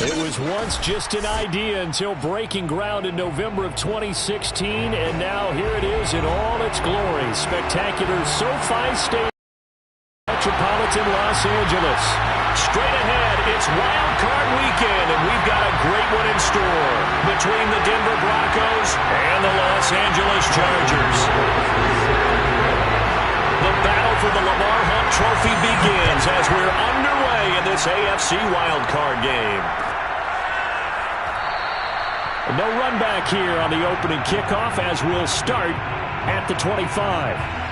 It was once just an idea until breaking ground in November of 2016, and now here it is in all its glory. Spectacular SoFi Stadium, Metropolitan Los Angeles. Straight ahead, it's Wild Card Weekend, and we've got a great one in store between the Denver Broncos and the Los Angeles Chargers. The battle for the Lamar Hunt Trophy begins as we're underway in this AFC Wild Card game. No run back here on the opening kickoff as we'll start at the 25.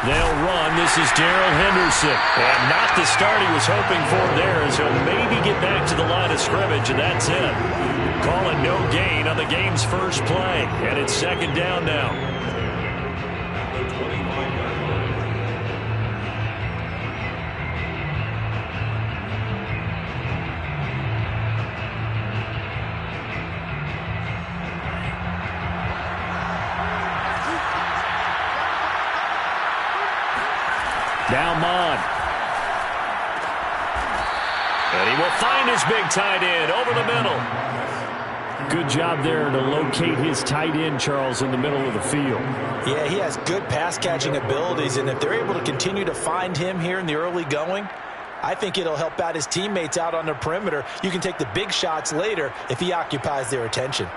They'll run. This is Darrell Henderson. And not the start he was hoping for there, as he'll maybe get back to the line of scrimmage, and that's it. Calling no gain on the game's first play. And it's second down now. Now Mond. And he will find his big tight end over the middle. Good job there to locate his tight end, Charles, in the middle of the field. Yeah, he has good pass-catching abilities, and if they're able to continue to find him here in the early going, I think it'll help out his teammates out on the perimeter. You can take the big shots later if he occupies their attention.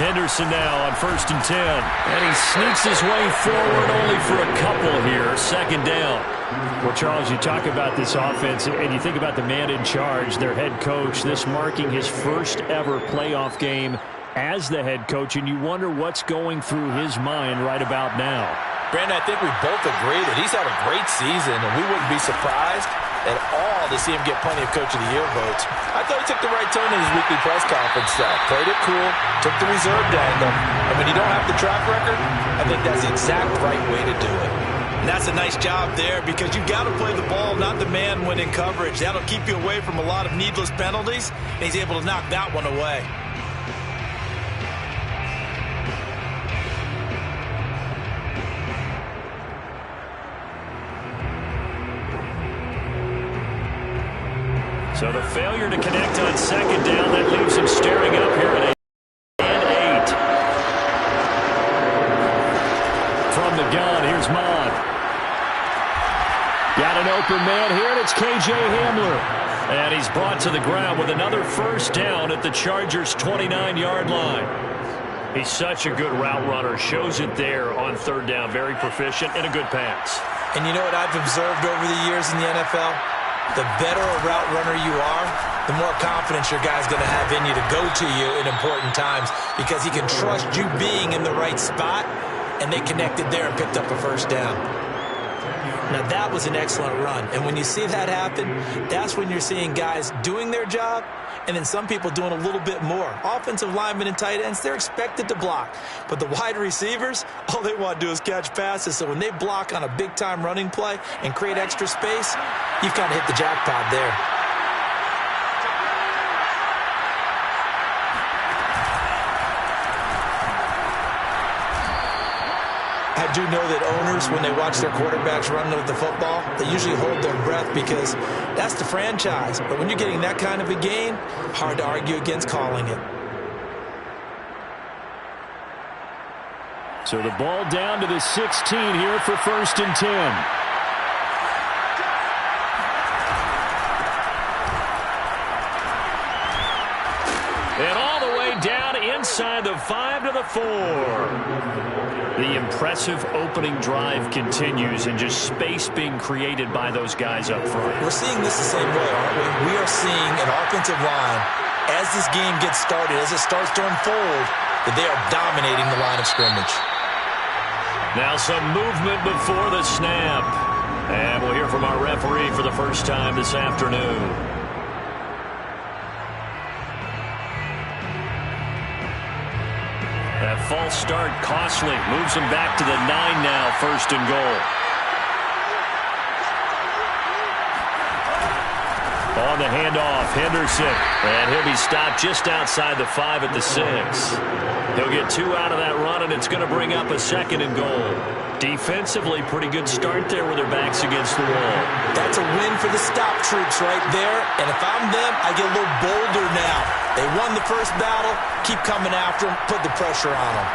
Henderson now on 1st and 10. And he sneaks his way forward only for a couple here. Second down. Well, Charles, you talk about this offense, and you think about the man in charge, their head coach, this marking his first ever playoff game as the head coach, and you wonder what's going through his mind right about now. Brandon, I think we both agree that he's had a great season, and we wouldn't be surprised at all to see him get plenty of Coach of the Year votes. I thought he took the right tone in his weekly press conference. Played it cool, took the reserve angle, and when you don't have the track record, I think that's the exact right way to do it. And that's a nice job there because you got to play the ball, not the man when in coverage. That'll keep you away from a lot of needless penalties, and he's able to knock that one away. So the failure to connect on second down, that leaves him staring up here at 8. From the gun, here's Mond. Got an open man here, and it's K.J. Hamler. And he's brought to the ground with another first down at the Chargers' 29-yard line. He's such a good route runner. Shows it there on third down. Very proficient and a good pass. And you know what I've observed over the years in the NFL? The better a route runner you are, the more confidence your guy's going to have in you to go to you in important times because he can trust you being in the right spot, and they connected there and picked up a first down. Now, that was an excellent run, and when you see that happen, that's when you're seeing guys doing their job and then some people doing a little bit more. Offensive linemen and tight ends, they're expected to block. But the wide receivers, all they want to do is catch passes. So when they block on a big-time running play and create extra space, you've kind of hit the jackpot there. I do know that owners, when they watch their quarterbacks run with the football, they usually hold their breath because that's the franchise. But when you're getting that kind of a gain, hard to argue against calling it. So the ball down to the 16 here for 1st and 10. And all the way down inside the 5 to the 4. The impressive opening drive continues, and just space being created by those guys up front. We're seeing this the same way, aren't we? We are seeing an offensive line, as this game gets started, as it starts to unfold, that they are dominating the line of scrimmage. Now some movement before the snap. And we'll hear from our referee for the first time this afternoon. That false start costly. Moves him back to the 9 now, 1st and goal. On the handoff, Henderson. And he'll be stopped just outside the 5 at the 6. He'll get 2 out of that run, and it's going to bring up a 2nd and goal. Defensively, pretty good start there with their backs against the wall. That's a win for the stop troops right there. And if I'm them, I get a little bolder now. They won the first battle. Keep coming after them. Put the pressure on them.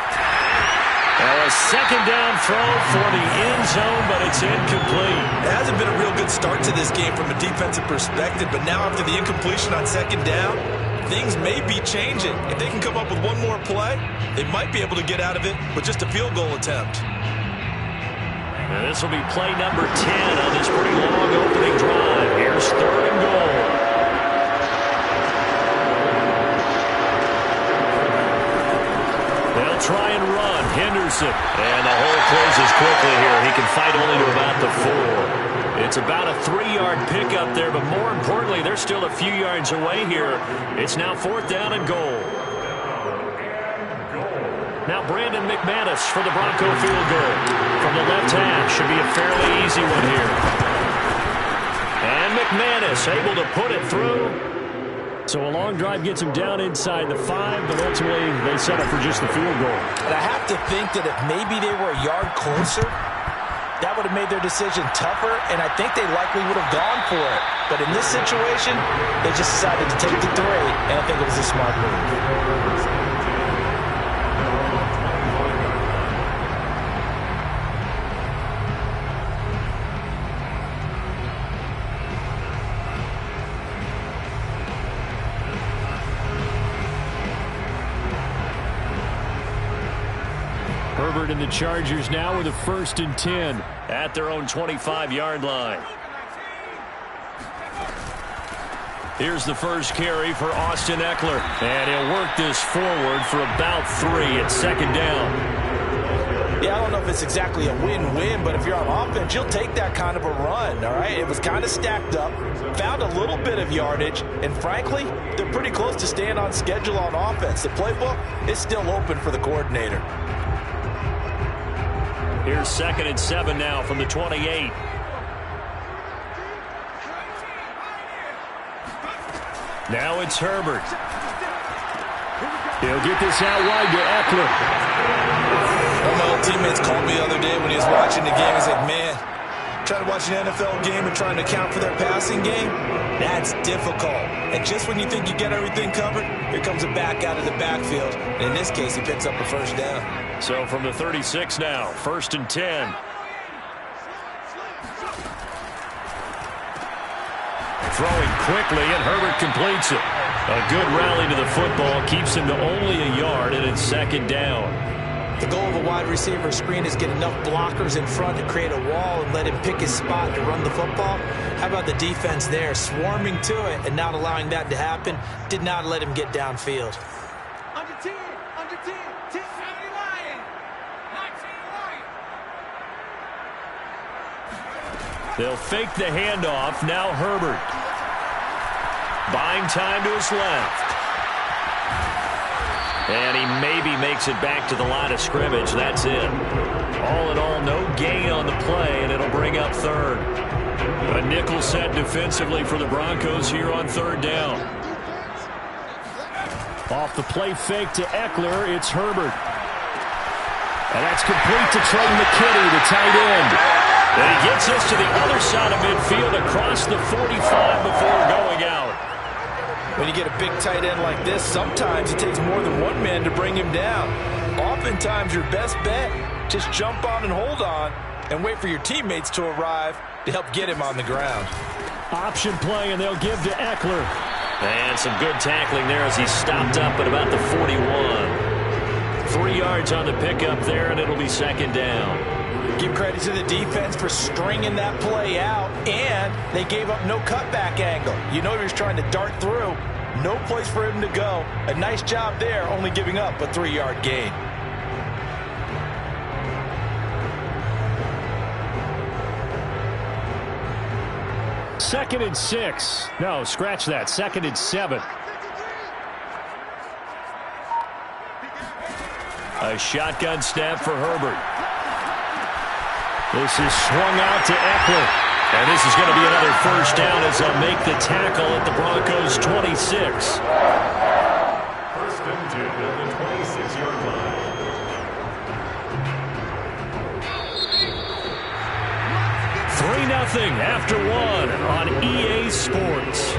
Now a 2nd down throw for the end zone, but it's incomplete. It hasn't been a real good start to this game from a defensive perspective, but now after the incompletion on 2nd down, things may be changing. If they can come up with one more play, they might be able to get out of it with just a field goal attempt. And this will be play number 10 on this pretty long opening drive. Here's 3rd and goal. They'll try and run. Henderson. And the hole closes quickly here. He can fight only to about the 4. It's about a 3-yard pickup there, but more importantly, they're still a few yards away here. It's now 4th down and goal. Now Brandon McManus for the Bronco field goal. From the left half, should be a fairly easy one here. And McManus able to put it through. So a long drive gets him down inside the 5, but ultimately they settle for just the field goal. And I have to think that if maybe they were a yard closer, that would have made their decision tougher, and I think they likely would have gone for it. But in this situation, they just decided to take the 3, and I think it was a smart move. Herbert and the Chargers now with a 1st and 10 at their own 25-yard line. Here's the first carry for Austin Ekeler. And he'll work this forward for about 3 at 2nd down. Yeah, I don't know if it's exactly a win-win, but if you're on offense, you'll take that kind of a run, all right? It was kind of stacked up, found a little bit of yardage, and frankly, they're pretty close to staying on schedule on offense. The playbook is still open for the coordinator. Here's 2nd and 7 now from the 28. Now it's Herbert. He'll get this out wide to Ekeler. One of my old teammates called me the other day when he was watching the game. He's like, man, trying to watch an NFL game and trying to account for their passing game, that's difficult. And just when you think you get everything covered, here comes a back out of the backfield. And in this case, he picks up a 1st down. So from the 36 now, 1st and 10. Throwing quickly, and Herbert completes it. A good rally to the football keeps him to only a yard, and it's 2nd down. The goal of a wide receiver screen is get enough blockers in front to create a wall and let him pick his spot to run the football. How about the defense there, swarming to it and not allowing that to happen? Did not let him get downfield. Under 10, 10, 79, 19. They'll fake the handoff. Now Herbert. Buying time to his left. And he maybe makes it back to the line of scrimmage. That's it. All in all, no gain on the play, and it'll bring up 3rd. A nickel set defensively for the Broncos here on 3rd down. Off the play fake to Ekeler, it's Herbert. And that's complete to Trey McKinney, the tight end. And he gets us to the other side of midfield across the 45 before going out. When you get a big tight end like this, sometimes it takes more than one man to bring him down. Oftentimes, your best bet, just jump on and hold on and wait for your teammates to arrive to help get him on the ground. Option play, and they'll give to Ekeler. And some good tackling there as he stopped up at about the 41. 3 yards on the pickup there, and it'll be 2nd down. Give credit to the defense for stringing that play out, and they gave up no cutback angle. You know he was trying to dart through. No place for him to go. A nice job there, only giving up a 3-yard gain. 2nd and 6. No, scratch that. 2nd and 7. A shotgun snap for Herbert. This is swung out to Eckler. And this is going to be another first down as they'll make the tackle at the Broncos' 26. First and 10 at the 26-yard line. 3-0 after 1 on EA Sports.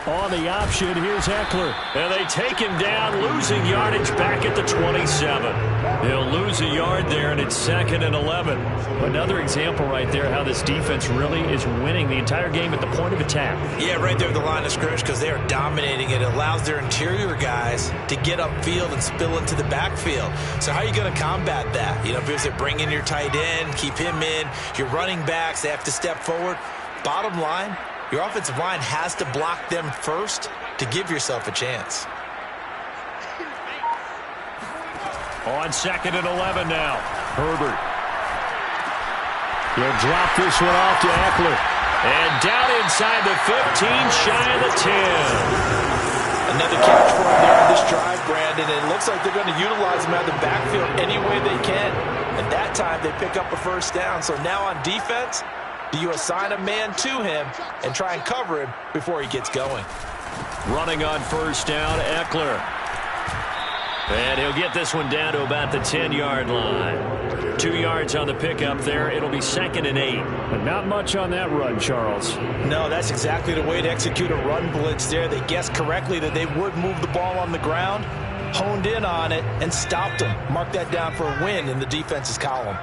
On the option, here's Eckler. And they take him down, losing yardage back at the 27. He'll lose a yard there, and it's 2nd and 11. Another example right there how this defense really is winning the entire game at the point of attack. Yeah, right there at the line of scrimmage because they are dominating it. It allows their interior guys to get upfield and spill into the backfield. So how are you going to combat that? You know, if you bring in your tight end, keep him in, your running backs, they have to step forward. Bottom line, your offensive line has to block them first to give yourself a chance. On 2nd and 11 now, Herbert. He'll drop this one off to Eckler. And down inside the 15, shy of the 10. Another catch for him there on this drive, Brandon. And it looks like they're going to utilize him out of the backfield any way they can. And that time they pick up a first down. So now on defense, do you assign a man to him and try and cover him before he gets going? Running on first down, Eckler. And he'll get this one down to about the 10-yard line. 2 yards on the pickup there. It'll be 2nd and 8. But not much on that run, Charles. No, that's exactly the way to execute a run blitz there. They guessed correctly that they would move the ball on the ground, honed in on it, and stopped them. Mark that down for a win in the defense's column.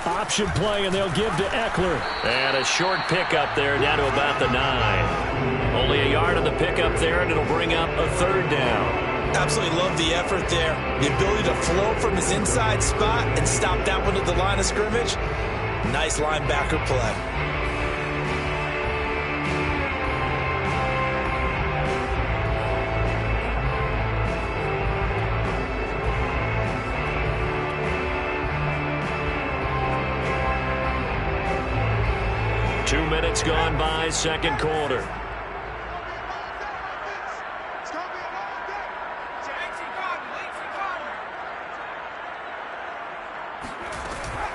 Option play, and they'll give to Eckler. And a short pickup there down to about the 9. Only a yard on the pickup there, and it'll bring up a 3rd down. Absolutely love the effort there. The ability to flow from his inside spot and stop that one at the line of scrimmage. Nice linebacker play. Minutes gone by, 2nd quarter.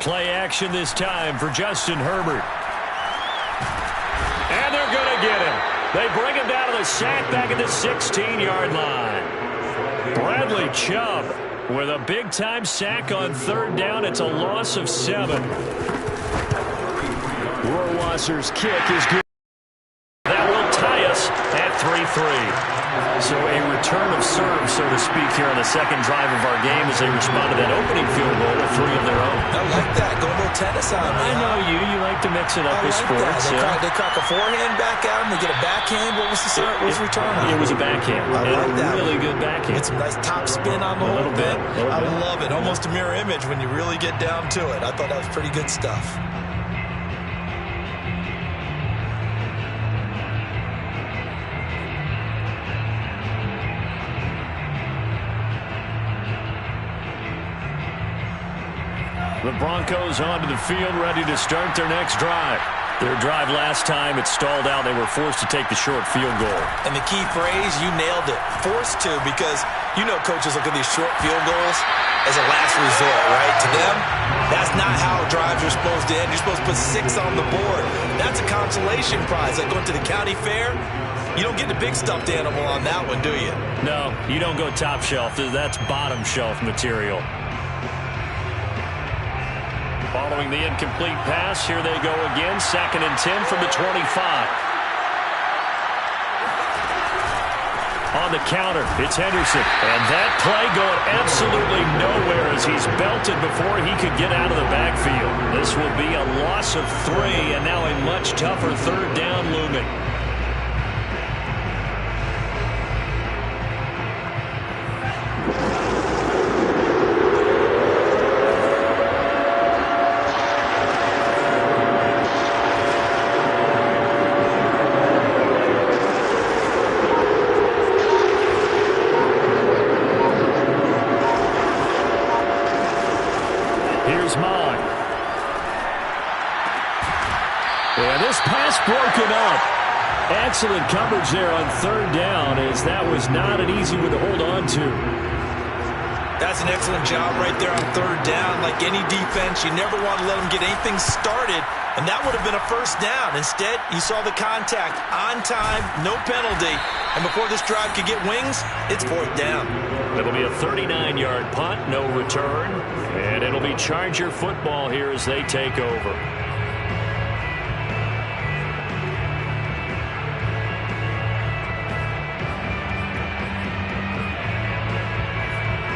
Play action this time for Justin Herbert. And they're going to get him. They bring him down to the sack back at the 16-yard line. Bradley Chubb with a big-time sack on 3rd down. It's a loss of 7. Rohrwasser's kick is good. That will tie us at 3-3. So a return of serve, so to speak, here on the 2nd drive of our game as they respond to that opening field goal with 3 of their own. I like that. Go a little tennis on me. I know you. You like to mix it up with sports. They crack a forehand back out and they get a backhand. What was the serve? What was the return on? It was a backhand. I like that. Really good backhand. Get some nice top spin on the whole thing. I love it. Almost a mirror image when you really get down to it. I thought that was pretty good stuff. The Broncos onto the field, ready to start their next drive. Their drive last time, it stalled out. They were forced to take the short field goal. And the key phrase, you nailed it. Forced to, because you know coaches look at these short field goals as a last resort, right? To them, that's not how drives are supposed to end. You're supposed to put 6 on the board. That's a consolation prize. Like going to the county fair, you don't get the big stuffed animal on that one, do you? No, you don't go top shelf. That's bottom shelf material. Following the incomplete pass, here they go again. 2nd and 10 from the 25. On the counter, it's Henderson. And that play going absolutely nowhere as he's belted before he could get out of the backfield. This will be a loss of 3, and now a much tougher 3rd down looming. And this pass broken up. Excellent coverage there on third down, as that was not an easy one to hold on to. That's an excellent job right there on third down. Like any defense, you never want to let them get anything started, and that would have been a first down. Instead, you saw the contact on time, no penalty, and before this drive could get wings, it's fourth down. It'll be a 39-yard punt, no return, and it'll be Charger football here as they take over.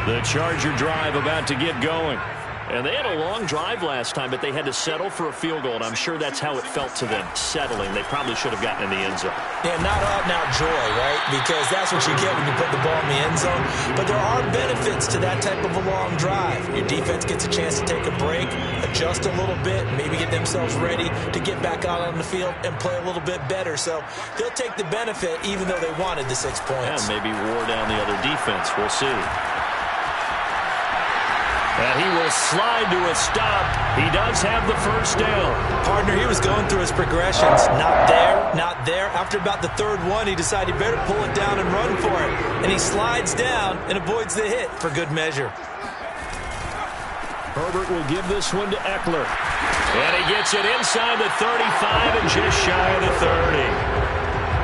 The Charger drive about to get going. And they had a long drive last time, but they had to settle for a field goal, and I'm sure that's how it felt to them, settling. They probably should have gotten in the end zone. Yeah, not out-and-out joy, right? Because that's what you get when you put the ball in the end zone. But there are benefits to that type of a long drive. Your defense gets a chance to take a break, adjust a little bit, maybe get themselves ready to get back out on the field and play a little bit better. So they'll take the benefit even though they wanted the 6 points. Yeah, maybe wore down the other defense. We'll see. And he will slide to a stop. He does have the first down. Partner, he was going through his progressions. Not there, not there. After about the third one, he decided he better pull it down and run for it. And he slides down and avoids the hit for good measure. Herbert will give this one to Eckler. And he gets it inside the 35 and just shy of the 30.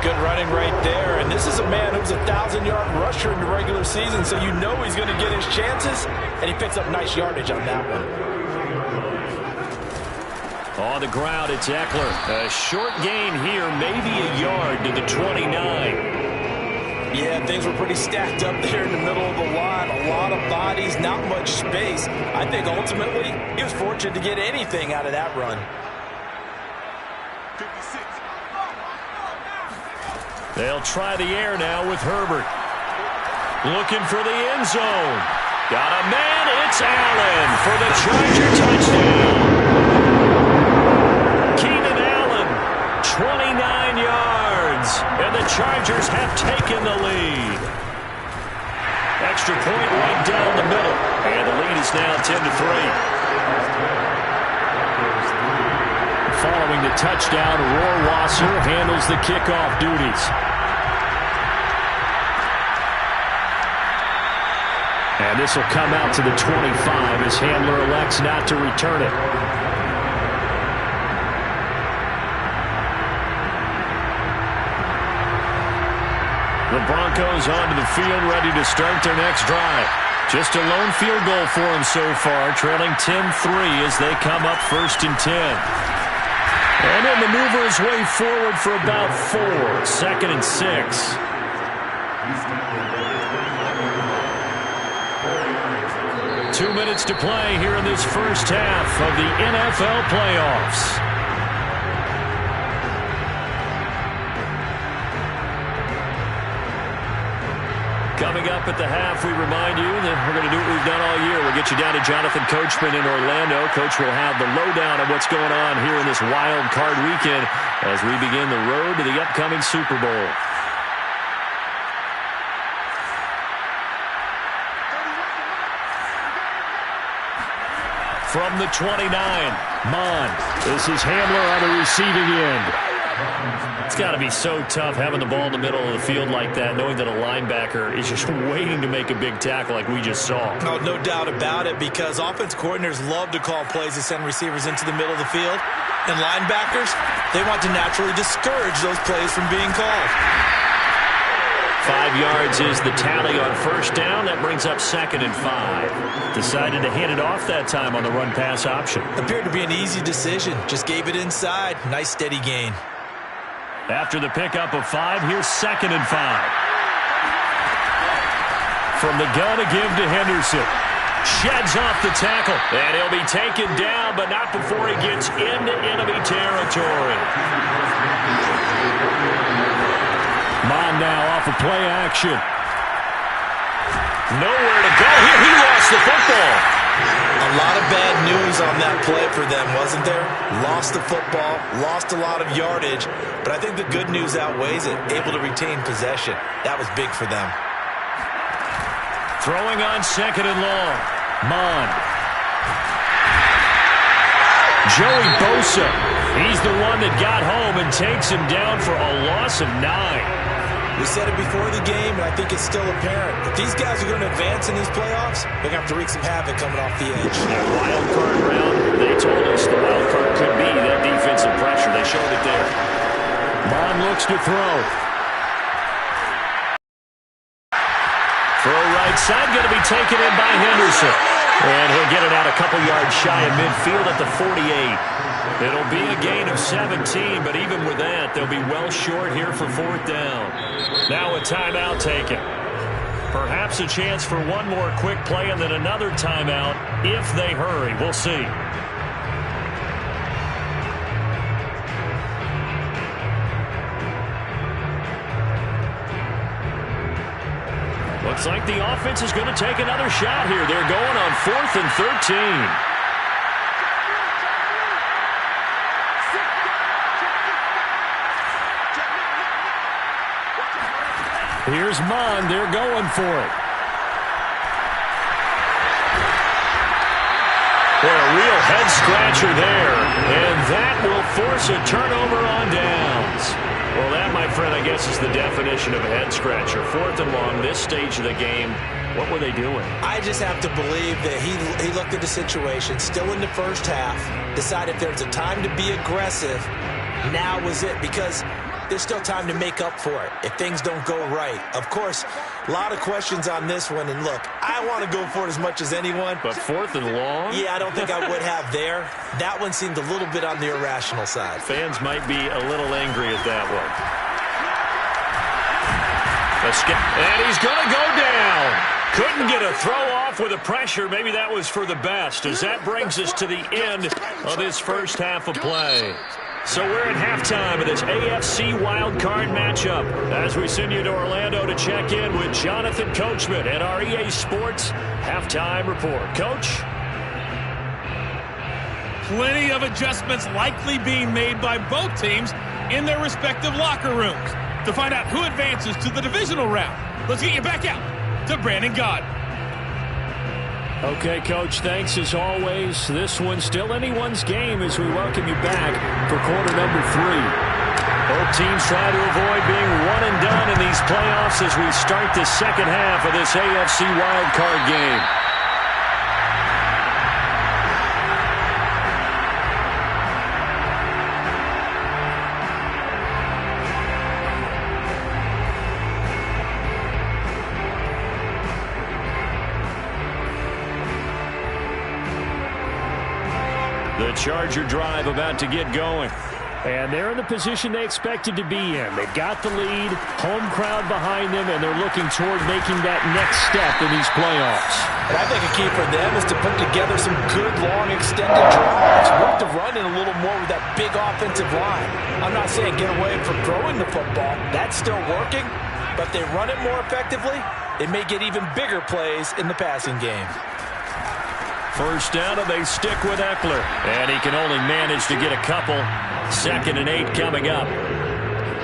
Good running right there, and this is a man who's a 1,000-yard rusher in the regular season, so you know he's going to get his chances, and he picks up nice yardage on that one. On the ground, it's Eckler. A short gain here, maybe a yard to the 29. Yeah, things were pretty stacked up there in the middle of the line. A lot of bodies, not much space. I think ultimately he was fortunate to get anything out of that run. They'll try the air now with Herbert. Looking for the end zone. Got a man. It's Allen for the Charger touchdown. Keenan Allen, 29 yards. And the Chargers have taken the lead. Extra point right down the middle. And the lead is now 10-3. Following the touchdown, Rohrwasser handles the kickoff duties. And this will come out to the 25 as Handler elects not to return it. The Broncos onto the field, ready to start their next drive. Just a lone field goal for them so far, trailing 10-3 as they come up 1st and 10. And he'll maneuver his way forward for about 4. 2nd and 6. Two minutes to play here in this first half of the NFL playoffs. Coming up at the half, we remind you that we're going to do what we've done all year. We'll get you down to Jonathan Coachman in Orlando. Coach will have the lowdown of what's going on here in this wild card weekend as we begin the road to the upcoming Super Bowl. From the 29, Mond. This is Handler on the receiving end. It's got to be so tough having the ball in the middle of the field like that, knowing that a linebacker is just waiting to make a big tackle like we just saw. Oh, no doubt about it, because offense coordinators love to call plays to send receivers into the middle of the field. And linebackers, they want to naturally discourage those plays from being called. 5 yards is the tally on first down. That brings up 2nd and 5. Decided to hand it off that time on the run-pass option. Appeared to be an easy decision. Just gave it inside. Nice steady gain. After the pickup of 5, here's 2nd and 5. From the gun, a give to Henderson. Sheds off the tackle. And he'll be taken down, but not before he gets into enemy territory. Mond now off of play action. Nowhere to go here. He lost the football. A lot of bad news on that play for them, wasn't there? Lost the football, lost a lot of yardage, but I think the good news outweighs it. Able to retain possession. That was big for them. Throwing on 2nd and long. Mond. Joey Bosa He's the one that got home and takes him down for a loss of 9. We said it before the game, and I think it's still apparent. If these guys are going to advance in these playoffs, they're going to have to wreak some havoc coming off the edge. That wild card round, they told us the wild card could be that defensive pressure. They showed it there. Bond looks to throw. Throw right side, going to be taken in by Henderson. And he'll get it out a couple yards shy of midfield at the 48. It'll be a gain of 17, but even with that, they'll be well short here for 4th down. Now a timeout taken. Perhaps a chance for one more quick play and then another timeout if they hurry. We'll see. Looks like the offense is going to take another shot here. They're going on 4th and 13. Here's Mond. They're going for it. Well, a real head-scratcher there. And that will force a turnover on downs. Well, that, my friend, I guess is the definition of a head-scratcher. 4th and long, this stage of the game. What were they doing? I just have to believe that he looked at the situation, still in the first half, decided if there's a time to be aggressive, now was it. Because there's still time to make up for it if things don't go right. Of course, a lot of questions on this one. And look, I want to go for it as much as anyone. But 4th and long? Yeah, I don't think I would have there. That one seemed a little bit on the irrational side. Fans might be a little angry at that one. And he's going to go down. Couldn't get a throw off with the pressure. Maybe that was for the best, as that brings us to the end of this first half of play. So we're at halftime of this AFC wildcard matchup as we send you to Orlando to check in with Jonathan Coachman at our EA Sports Halftime Report. Coach? Plenty of adjustments likely being made by both teams in their respective locker rooms. To find out who advances to the divisional round, let's get you back out to Brandon Gaudin. Okay, Coach, thanks as always. This one's still anyone's game as we welcome you back for quarter number 3. Both teams try to avoid being one and done in these playoffs as we start the second half of this AFC wildcard game. The Charger drive about to get going. And they're in the position they expected to be in. They've got the lead, home crowd behind them, and they're looking toward making that next step in these playoffs. And I think a key for them is to put together some good, long, extended drives. Work the run in a little more with that big offensive line. I'm not saying get away from throwing the football. That's still working. But they run it more effectively, they may get even bigger plays in the passing game. First down, and they stick with Eckler. And he can only manage to get a couple. 2nd and 8 coming up.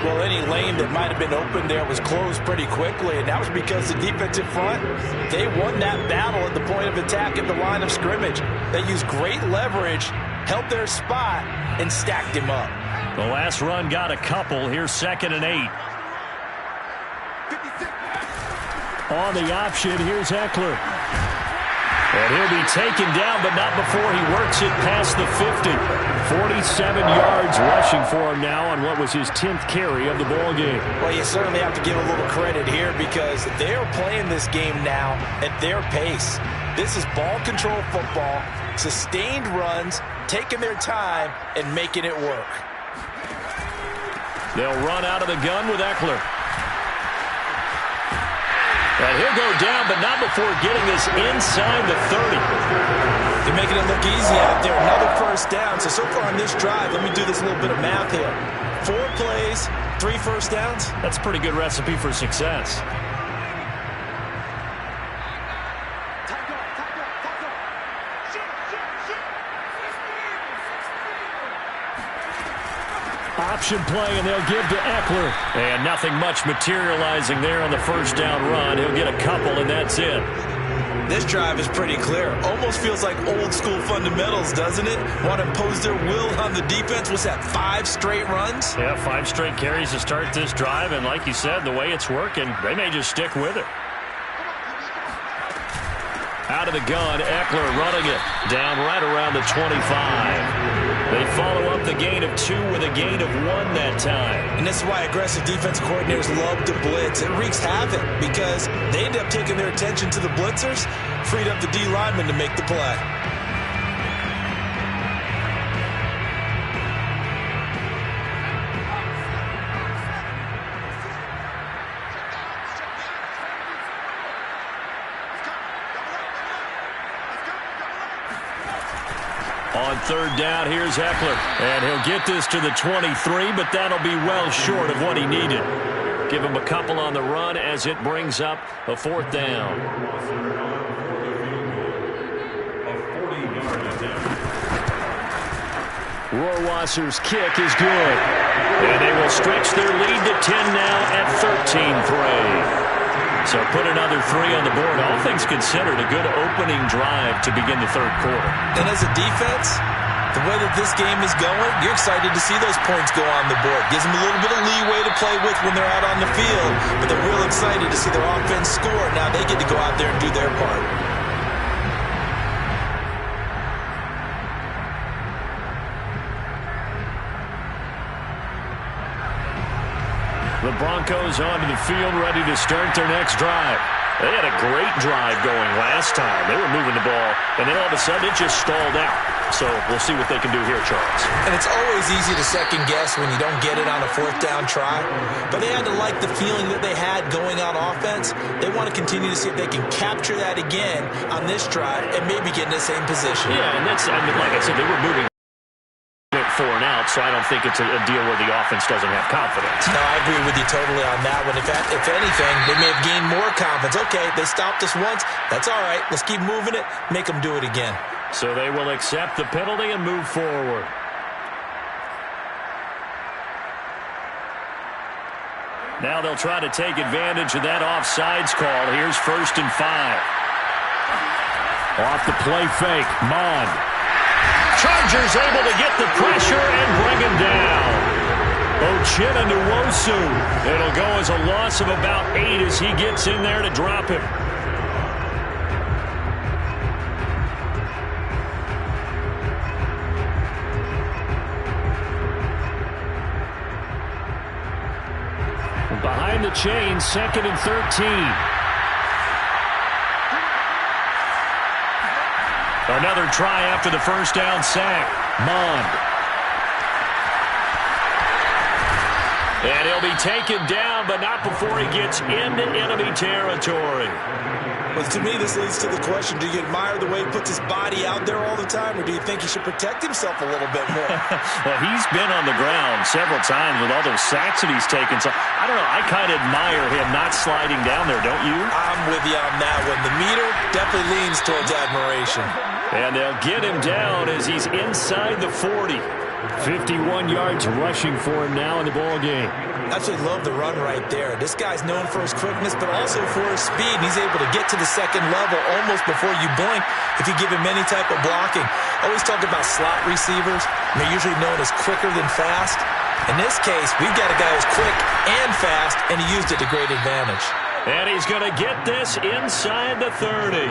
Well, any lane that might have been open there was closed pretty quickly, and that was because the defensive front, they won that battle at the point of attack at the line of scrimmage. They used great leverage, held their spot, and stacked him up. The last run got a couple. Here's 2nd and 8. On the option, here's Eckler. And he'll be taken down, but not before he works it past the 50. 47 yards rushing for him now on what was his 10th carry of the ball game. Well, you certainly have to give a little credit here because they're playing this game now at their pace. This is ball control football, sustained runs, taking their time, and making it work. They'll run out of the gun with Eckler. And he'll go down, but not before getting this inside the 30. They're making it look easy out there. Another first down. So far on this drive, let me do this little bit of math here. 4 plays, 3 first downs. That's a pretty good recipe for success. Option play, and they'll give to Eckler. And nothing much materializing there on the first down run. He'll get a couple, and that's it. This drive is pretty clear. Almost feels like old school fundamentals, doesn't it? Want to impose their will on the defense. What's that, 5 straight runs? Yeah, 5 straight carries to start this drive, and like you said, the way it's working, they may just stick with it. Out of the gun, Eckler running it down right around the 25. They follow up the gain of 2 with a gain of 1 that time. And this is why aggressive defensive coordinators love to blitz. It wreaks havoc because they end up taking their attention to the blitzers, freed up the D lineman to make the play. On third down, here's Eckler. And he'll get this to the 23, but that'll be well short of what he needed. Give him a couple on the run as it brings up a 4th down. Rohrwasser's kick is good. And they will stretch their lead to 10 now at 13-3. So put another 3 on the board. All things considered, a good opening drive to begin the third quarter. And as a defense, the way that this game is going, you're excited to see those points go on the board. Gives them a little bit of leeway to play with when they're out on the field, but they're real excited to see their offense score. Now they get to go out there and do their part. The Broncos onto the field, ready to start their next drive. They had a great drive going last time. They were moving the ball, and then all of a sudden it just stalled out. So we'll see what they can do here, Charles. And it's always easy to second guess when you don't get it on a 4th down try. But they had to like the feeling that they had going on offense. They want to continue to see if they can capture that again on this drive and maybe get in the same position. Yeah, and that's, I mean, like I said, they were moving 4 and out, so I don't think it's a deal where the offense doesn't have confidence. No, I agree with you totally on that one. If anything, they may have gained more confidence. Okay, they stopped us once. That's all right. Let's keep moving it. Make them do it again. So they will accept the penalty and move forward. Now they'll try to take advantage of that offsides call. Here's 1st and 5. Off the play fake, Mond. Chargers able to get the pressure and bring him down. Uchenna Nwosu. It'll go as a loss of about 8 as he gets in there to drop him. Behind the chain, 2nd and 13. Another try after the 1st down sack. Mond. And he'll be taken down, but not before he gets into enemy territory. Well, to me, this leads to the question, do you admire the way he puts his body out there all the time, or do you think he should protect himself a little bit more? Well, he's been on the ground several times with all those sacks that he's taken. So, I don't know, I kind of admire him not sliding down there, don't you? I'm with you on that one. The meter definitely leans towards admiration. And they'll get him down as he's inside the 40. 51 yards rushing for him now in the ball game. I absolutely love the run right there. This guy's known for his quickness, but also for his speed. And he's able to get to the 2nd level almost before you blink if you give him any type of blocking. Always talk about slot receivers. They're usually known as quicker than fast. In this case, we've got a guy who's quick and fast, and he used it to great advantage. And he's going to get this inside the 30.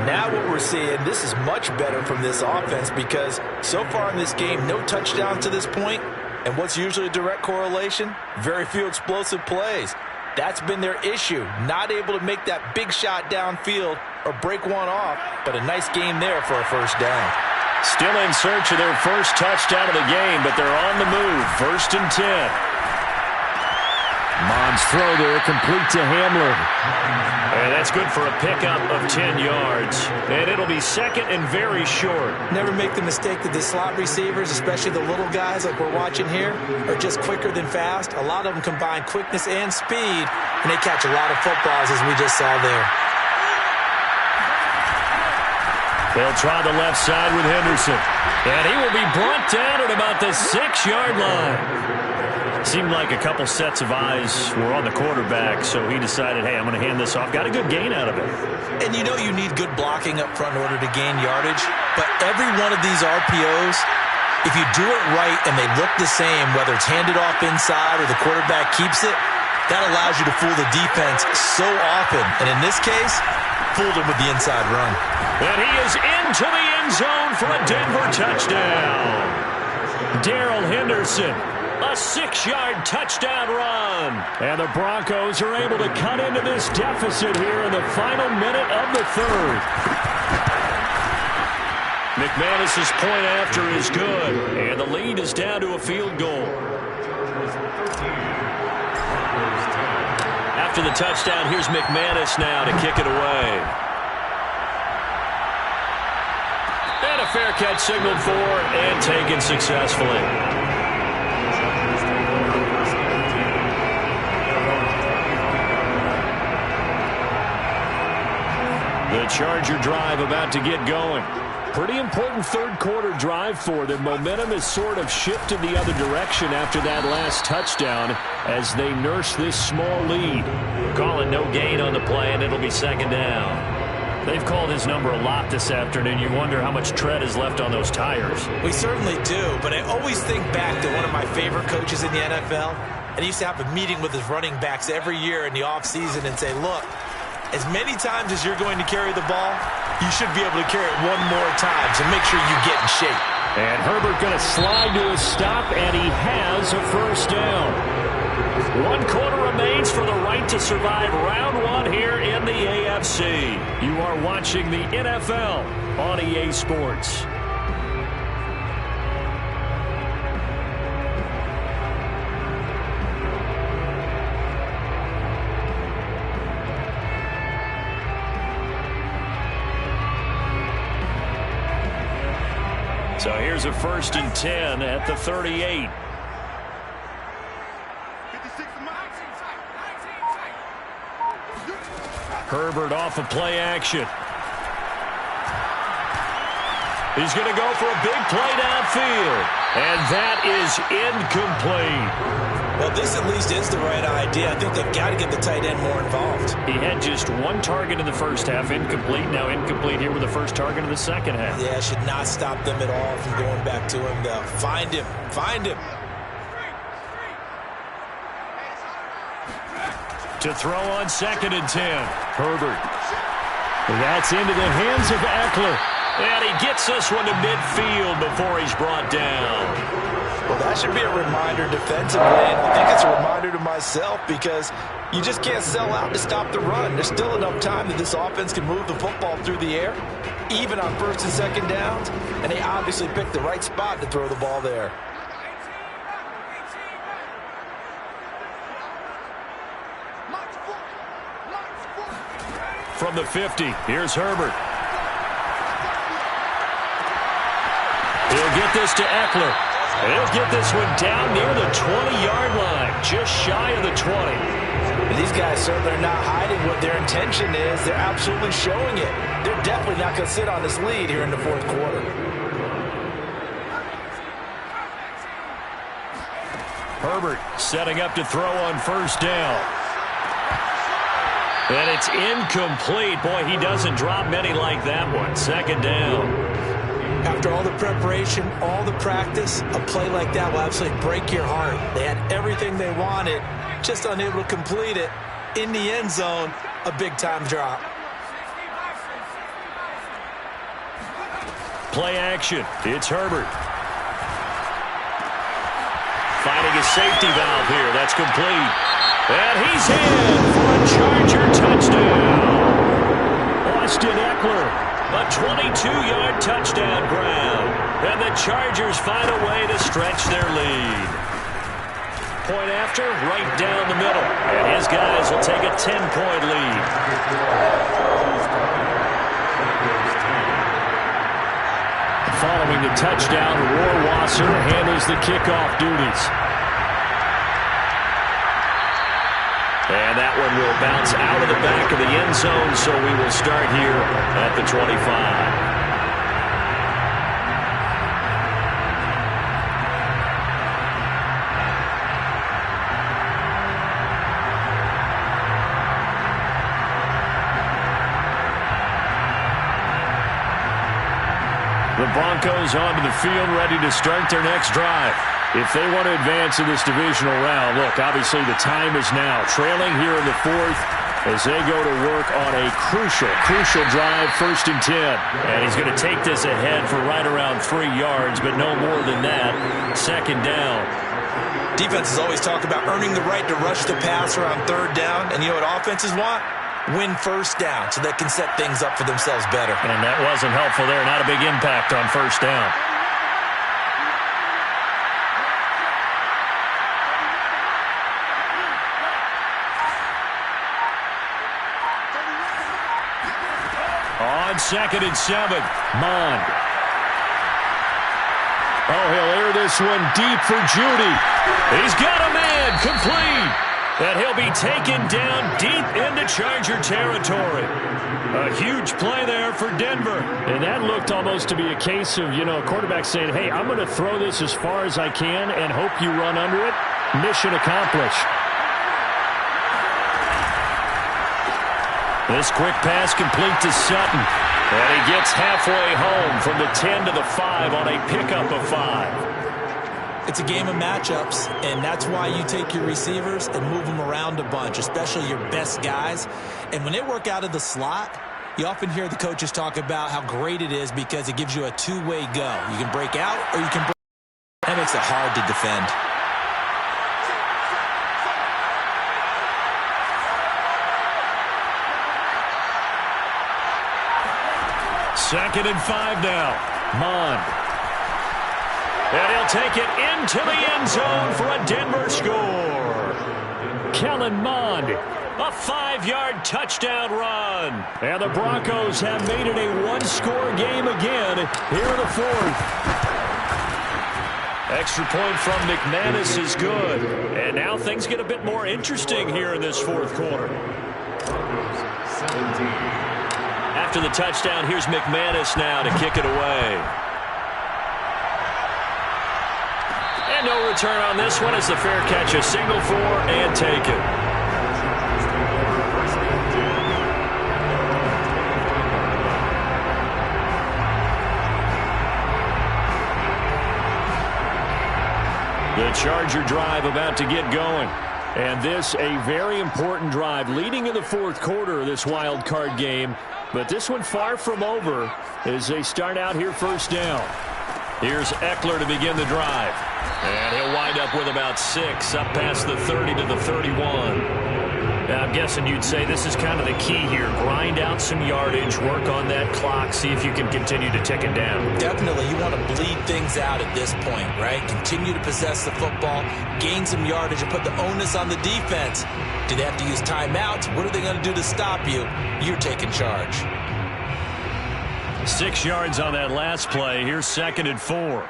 Now what we're seeing, this is much better from this offense because so far in this game, no touchdowns to this point. And what's usually a direct correlation? Very few explosive plays. That's been their issue. Not able to make that big shot downfield or break one off, but a nice game there for a 1st down. Still in search of their first touchdown of the game, but they're on the move. 1st and 10. Mond's throw there, complete to Hamler. And that's good for a pickup of 10 yards. And it'll be 2nd and very short. Never make the mistake that the slot receivers, especially the little guys like we're watching here, are just quicker than fast. A lot of them combine quickness and speed, and they catch a lot of footballs, as we just saw there. They'll try the left side with Henderson. And he will be brought down at about the 6-yard line. Seemed like a couple sets of eyes were on the quarterback, so he decided, hey, I'm going to hand this off. Got a good gain out of it. And you know you need good blocking up front in order to gain yardage, but every one of these RPOs, if you do it right and they look the same, whether it's handed off inside or the quarterback keeps it, that allows you to fool the defense so often. And in this case, fooled him with the inside run. And he is into the end zone for a Denver touchdown. Darrell Henderson, a 6-yard touchdown run. And the Broncos are able to cut into this deficit here in the final minute of the third. McManus's point after is good, and the lead is down to a field goal. After the touchdown, here's McManus now to kick it away. And a fair catch signaled for and taken successfully. The Charger drive about to get going. Pretty important third-quarter drive for them. Momentum has sort of shifted the other direction after that last touchdown as they nurse this small lead. Calling no gain on the play, and it'll be second down. They've called his number a lot this afternoon. You wonder how much tread is left on those tires. We certainly do, but I always think back to one of my favorite coaches in the NFL, and he used to have a meeting with his running backs every year in the offseason and say, look, as many times as you're going to carry the ball, you should be able to carry it one more time, so make sure you get in shape. And Herbert going to slide to a stop, and he has a first down. 1 quarter remains for the right to survive round 1 here in the AFC. You are watching the NFL on EA Sports. So here's a 1st and 10 at the 38. Herbert off of play action. He's going to go for a big play downfield. And that is incomplete. Well, this at least is the right idea. I think they've got to get the tight end more involved. He had just 1 target in the first half, incomplete. Now incomplete here with the first target of the second half. Yeah, it should not stop them at all from going back to him. Though. Find him. Find him. To throw on 2nd and 10. Herbert. That's into the hands of Eckler. And he gets this one to midfield before he's brought down. Well, that should be a reminder defensively, and I think it's a reminder to myself because you just can't sell out to stop the run. There's still enough time that this offense can move the football through the air, even on 1st and 2nd downs, and they obviously picked the right spot to throw the ball there. From the 50, here's Herbert. He'll get this to Eckler. He'll get this one down near the 20-yard line, just shy of the 20. And these guys certainly are not hiding what their intention is. They're absolutely showing it. They're definitely not going to sit on this lead here in the 4th quarter. Herbert setting up to throw on 1st down. And it's incomplete. Boy, he doesn't drop many like that one. 2nd down. After all the preparation, all the practice, a play like that will absolutely break your heart. They had everything they wanted, just unable to complete it. In the end zone, a big-time drop. Play action. It's Herbert. Finding a safety valve here. That's complete. And he's in for a Charger touchdown. Austin Eckler, a 22-yard touchdown grab. And the Chargers find a way to stretch their lead. Point after, right down the middle. And his guys will take a 10-point lead. Following the touchdown, Rohrwasser handles the kickoff duties. And that one will bounce out of the back of the end zone, so we will start here at the 25. Broncos onto the field, ready to start their next drive. If they want to advance in this divisional round, look, obviously the time is now. Trailing here in the fourth as they go to work on a crucial drive, 1st and 10. And he's going to take this ahead for right around 3 yards, but no more than that. 2nd down. Defenses always talk about earning the right to rush the passer on 3rd down. And you know what offenses want? Win 1st down so they can set things up for themselves better. And that wasn't helpful there. Not a big impact on 1st down. On 2nd and 7, Mond. Oh, he'll air this one deep for Judy. He's got a man, complete. And he'll be taken down deep into Charger territory. A huge play there for Denver. And that looked almost to be a case of, a quarterback saying, hey, I'm going to throw this as far as I can and hope you run under it. Mission accomplished. This quick pass complete to Sutton. And he gets halfway home from the 10 to the 5 on a pickup of 5. It's a game of matchups, and that's why you take your receivers and move them around a bunch, especially your best guys. And when they work out of the slot, you often hear the coaches talk about how great it is because it gives you a two-way go. You can break out or you can break. That makes it hard to defend. Second and 5 now. Mond. And he'll take it into the end zone for a Denver score. Kellen Mond, a 5-yard touchdown run. And the Broncos have made it a one-score game again here in the fourth. Extra point from McManus is good. And now things get a bit more interesting here in this fourth quarter. 17. After the touchdown, here's McManus now to kick it away. And no return on this one as the fair catch, a signal for and taken. The Charger drive about to get going. And this a very important drive leading in the fourth quarter of this wild card game. But this one far from over as they start out here 1st down. Here's Eckler to begin the drive. And he'll wind up with about 6 up past the 30 to the 31. Now, I'm guessing you'd say this is kind of the key here. Grind out some yardage, work on that clock, see if you can continue to tick it down. Definitely. You want to bleed things out at this point, right? Continue to possess the football, gain some yardage, and put the onus on the defense. Do they have to use timeouts? What are they going to do to stop you? You're taking charge. 6 yards on that last play. Here's 2nd and 4.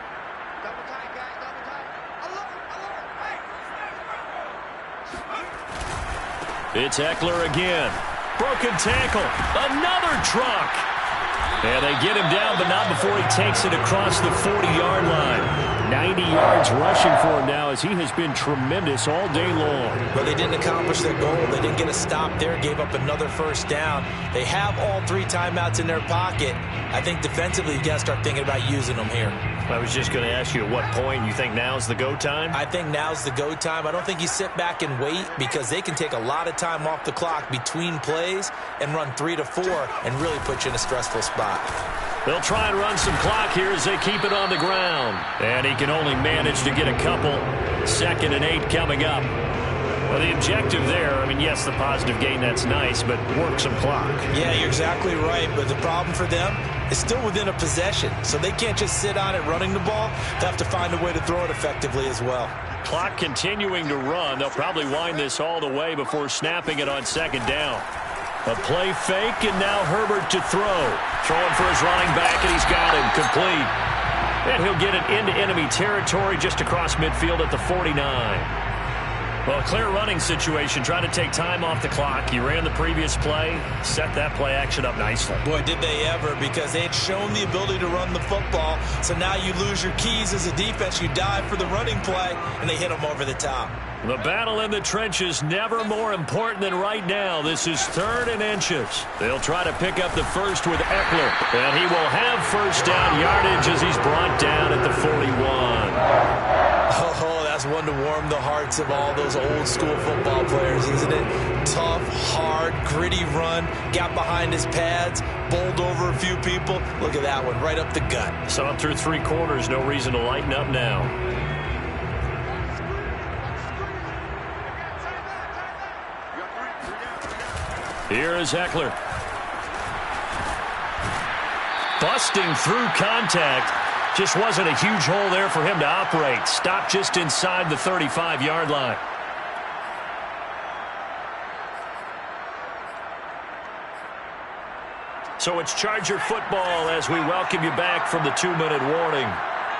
It's Eckler again. Broken tackle. Another truck. And they get him down, but not before he takes it across the 40-yard line. 90 yards rushing for him now as he has been tremendous all day long. But they didn't accomplish their goal. They didn't get a stop there, gave up another 1st down. They have all 3 timeouts in their pocket. I think defensively you got to start thinking about using them here. I was just going to ask you at what point you think now's the go time? I think now's the go time. I don't think you sit back and wait because they can take a lot of time off the clock between plays and run 3 to 4 and really put you in a stressful spot. They'll try and run some clock here as they keep it on the ground. And he can only manage to get a couple. 2nd and 8 coming up. Well, the objective there, I mean, yes, the positive gain, that's nice, but work some clock. Yeah, you're exactly right. But the problem for them is still within a possession. So they can't just sit on it running the ball. They have to find a way to throw it effectively as well. Clock continuing to run. They'll probably wind this all the way before snapping it on 2nd down. A play fake, and now Herbert to throw. Throwing for his running back, and he's got him complete. And he'll get it into enemy territory just across midfield at the 49. Well, clear running situation. Trying to take time off the clock. He ran the previous play, set that play action up nicely. Boy, did they ever, because they had shown the ability to run the football. So now you lose your keys as a defense. You dive for the running play, and they hit them over the top. The battle in the trenches never more important than right now. This is 3rd and inches. They'll try to pick up the first with Eckler, and he will have first down yardage as he's brought down at the 41. Oh, that's one to warm the hearts of all those old school football players, isn't it? Tough, hard, gritty run, got behind his pads, bowled over a few people. Look at that one, right up the gut. So up through 3 quarters, no reason to lighten up now. Here is Eckler. Busting through contact. Just wasn't a huge hole there for him to operate. Stopped just inside the 35-yard line. So it's Charger football as we welcome you back from the 2-minute warning.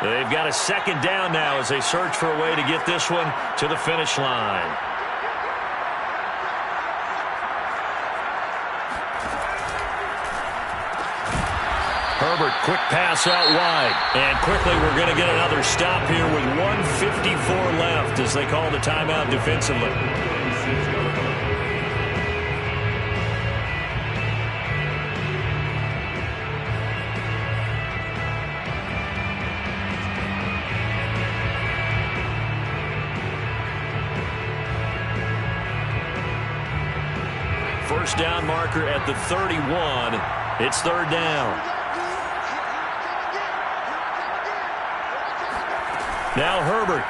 They've got a 2nd down now as they search for a way to get this one to the finish line. Herbert, quick pass out wide. And quickly we're going to get another stop here with 1:54 left as they call the timeout defensively. First down marker at the 31. It's 3rd down. Now Herbert.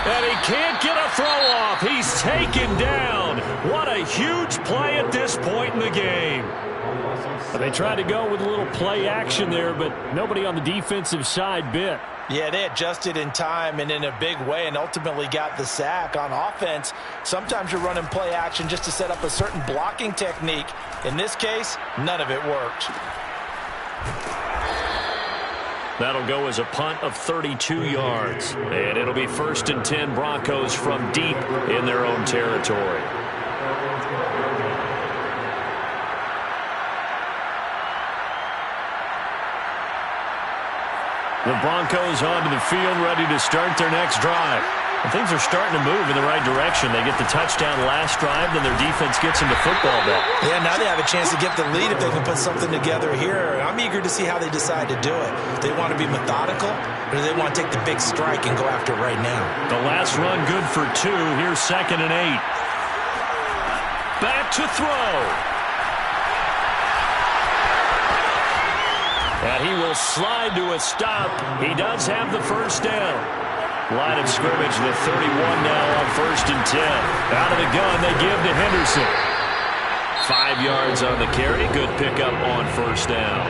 And he can't get a throw off. He's taken down. What a huge play at this point in the game. They tried to go with a little play action there, but nobody on the defensive side bit. Yeah, they adjusted in time and in a big way and ultimately got the sack. On offense, sometimes you're running play action just to set up a certain blocking technique. In this case, none of it worked. That'll go as a punt of 32 yards. And it'll be 1st and 10 Broncos from deep in their own territory. The Broncos onto the field, ready to start their next drive. And things are starting to move in the right direction. They get the touchdown last drive, then their defense gets them the football back. Yeah, now they have a chance to get the lead if they can put something together here. I'm eager to see how they decide to do it. Do they want to be methodical, or do they want to take the big strike and go after it right now? The last run good for 2. Here's 2nd and 8. Back to throw. And he will slide to a stop. He does have the first down. Line of scrimmage, the 31 now on 1st and 10. Out of the gun, they give to Henderson. 5 yards on the carry. Good pickup on 1st down.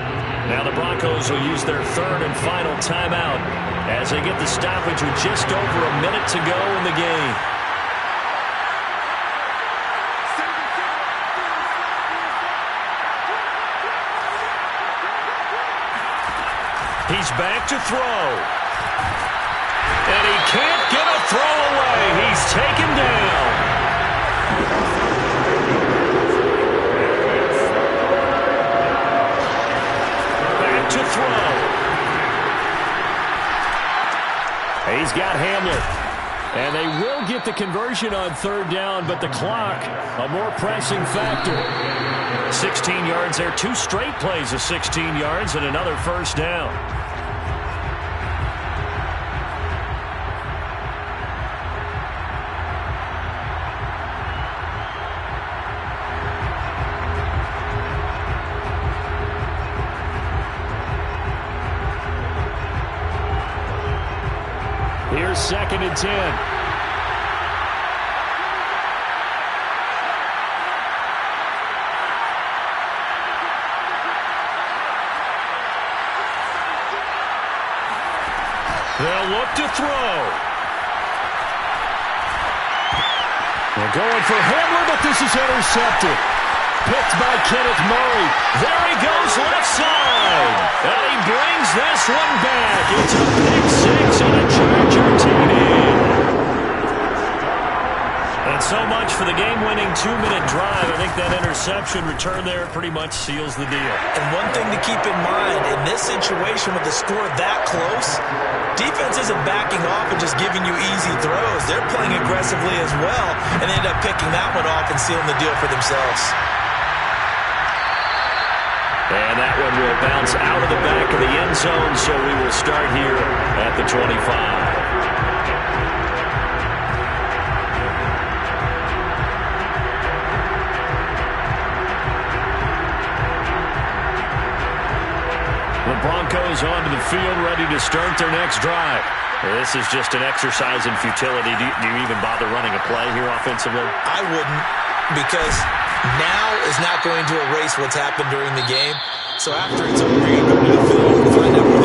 Now the Broncos will use their 3rd and final timeout as they get the stoppage with just over a minute to go in the game. He's back to throw. And he can't get a throw away. He's taken down. Back to throw. He's got Hamlet. And they will get the conversion on 3rd down, but the clock, a more pressing factor. 16 yards there. 2 straight plays of 16 yards and another 1st down. Here's 2nd and 10. They'll look to throw. They're going for Hamler, but this is intercepted. Picked by Kenneth Murray. There he goes left side. And he brings this one back. It's a pick 6 and a Charger TD. So much for the game-winning 2-minute drive. I think that interception return there pretty much seals the deal. And one thing to keep in mind, in this situation with the score that close, defense isn't backing off and just giving you easy throws. They're playing aggressively as well, and they end up picking that one off and sealing the deal for themselves. And that one will bounce out of the back of the end zone, so we will start here at the 25. The Broncos onto the field, ready to start their next drive. This is just an exercise in futility. Do you even bother running a play here offensively? I wouldn't, because now is not going to erase what's happened during the game. So after it's over, you're going to go to the field and find out where the